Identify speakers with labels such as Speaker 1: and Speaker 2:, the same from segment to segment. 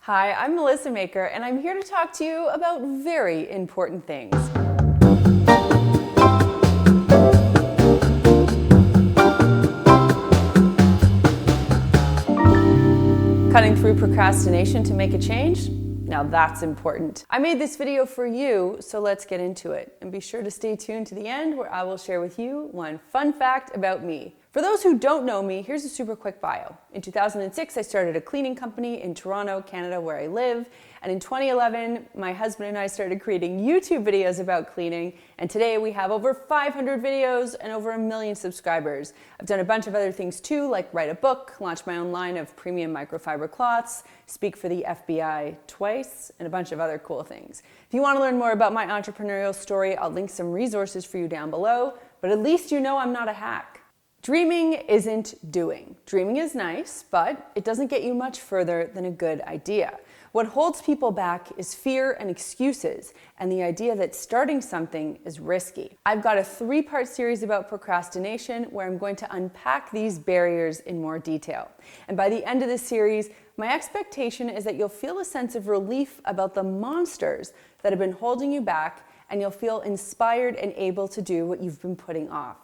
Speaker 1: Hi, I'm Melissa Maker, and I'm here to talk to you about very important things. Cutting through procrastination to make a change? Now that's important. I made this video for you, so let's get into it. And be sure to stay tuned to the end where I will share with you one fun fact about me. For those who don't know me, here's a super quick bio. In 2006, I started a cleaning company in Toronto, Canada, where I live. And in 2011, my husband and I started creating YouTube videos about cleaning. And today we have over 500 videos and over 1 million subscribers. I've done a bunch of other things too, like write a book, launch my own line of premium microfiber cloths, speak for the FBI twice, and a bunch of other cool things. If you want to learn more about my entrepreneurial story, I'll link some resources for you down below, but at least you know I'm not a hack. Dreaming isn't doing. Dreaming is nice, but it doesn't get you much further than a good idea. What holds people back is fear and excuses, and the idea that starting something is risky. I've got a 3-part series about procrastination where I'm going to unpack these barriers in more detail. And by the end of this series, my expectation is that you'll feel a sense of relief about the monsters that have been holding you back, and you'll feel inspired and able to do what you've been putting off.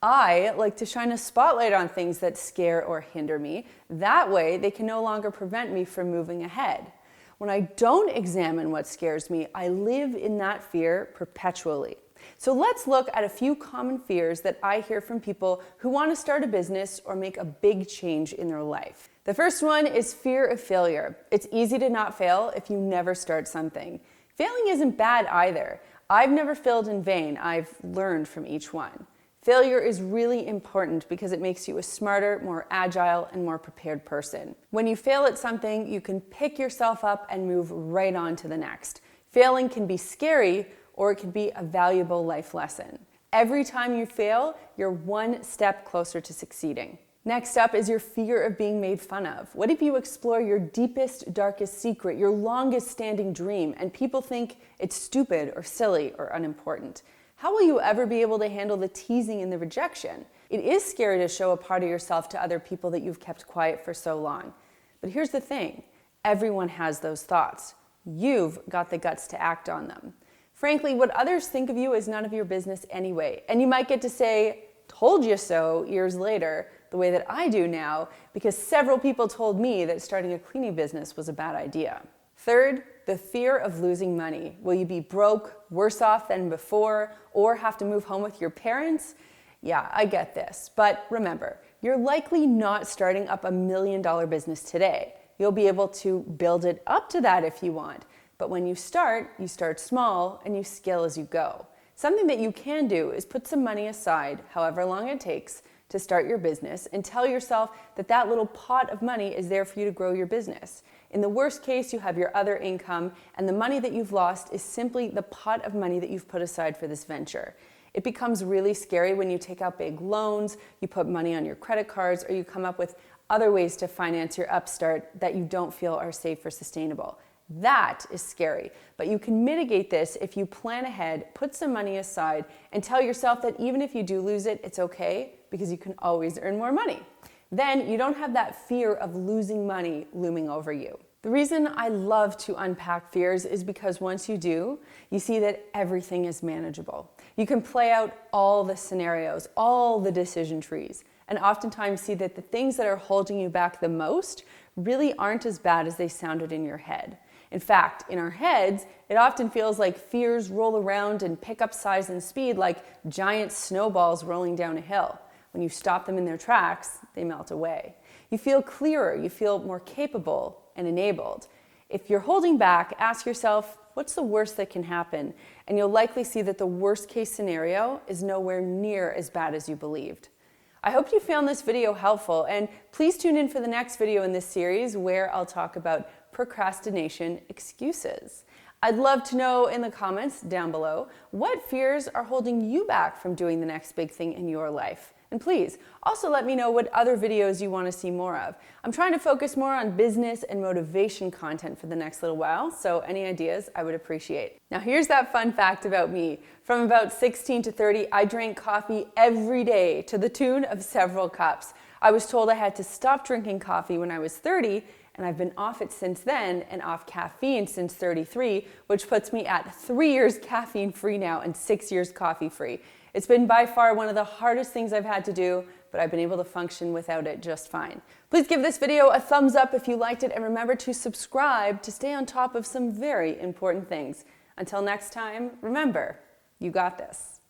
Speaker 1: I like to shine a spotlight on things that scare or hinder me. That way, they can no longer prevent me from moving ahead. When I don't examine what scares me, I live in that fear perpetually. So let's look at a few common fears that I hear from people who want to start a business or make a big change in their life. The first one is fear of failure. It's easy to not fail if you never start something. Failing isn't bad either. I've never failed in vain. I've learned from each one. Failure is really important because it makes you a smarter, more agile, and more prepared person. When you fail at something, you can pick yourself up and move right on to the next. Failing can be scary, or it can be a valuable life lesson. Every time you fail, you're one step closer to succeeding. Next up is your fear of being made fun of. What if you explore your deepest, darkest secret, your longest standing dream, and people think it's stupid or silly or unimportant? How will you ever be able to handle the teasing and the rejection? It is scary to show a part of yourself to other people that you've kept quiet for so long. But here's the thing, everyone has those thoughts. You've got the guts to act on them. Frankly, what others think of you is none of your business anyway. And you might get to say, "Told you so," years later, the way that I do now, because several people told me that starting a cleaning business was a bad idea. Third, the fear of losing money. Will you be broke, worse off than before, or have to move home with your parents? Yeah, I get this. But remember, you're likely not starting up $1 million business today. You'll be able to build it up to that if you want. But when you start small and you scale as you go. Something that you can do is put some money aside, however long it takes, to start your business, and tell yourself that that little pot of money is there for you to grow your business. In the worst case, you have your other income, and the money that you've lost is simply the pot of money that you've put aside for this venture. It becomes really scary when you take out big loans, you put money on your credit cards, or you come up with other ways to finance your upstart that you don't feel are safe or sustainable. That is scary, but you can mitigate this if you plan ahead, put some money aside, and tell yourself that even if you do lose it, it's okay, because you can always earn more money. Then you don't have that fear of losing money looming over you. The reason I love to unpack fears is because once you do, you see that everything is manageable. You can play out all the scenarios, all the decision trees, and oftentimes see that the things that are holding you back the most really aren't as bad as they sounded in your head. In fact, in our heads, it often feels like fears roll around and pick up size and speed like giant snowballs rolling down a hill. When you stop them in their tracks, they melt away. You feel clearer, you feel more capable and enabled. If you're holding back, ask yourself, what's the worst that can happen? And you'll likely see that the worst case scenario is nowhere near as bad as you believed. I hope you found this video helpful, and please tune in for the next video in this series where I'll talk about procrastination excuses. I'd love to know in the comments down below what fears are holding you back from doing the next big thing in your life. And please, also let me know what other videos you want to see more of. I'm trying to focus more on business and motivation content for the next little while, so any ideas I would appreciate. Now here's that fun fact about me. From about 16 to 30, I drank coffee every day to the tune of several cups. I was told I had to stop drinking coffee when I was 30, and I've been off it since then and off caffeine since 33, which puts me at 3 years caffeine free now and 6 years coffee free. It's been by far one of the hardest things I've had to do, but I've been able to function without it just fine. Please give this video a thumbs up if you liked it, and remember to subscribe to stay on top of some very important things. Until next time, remember, you got this.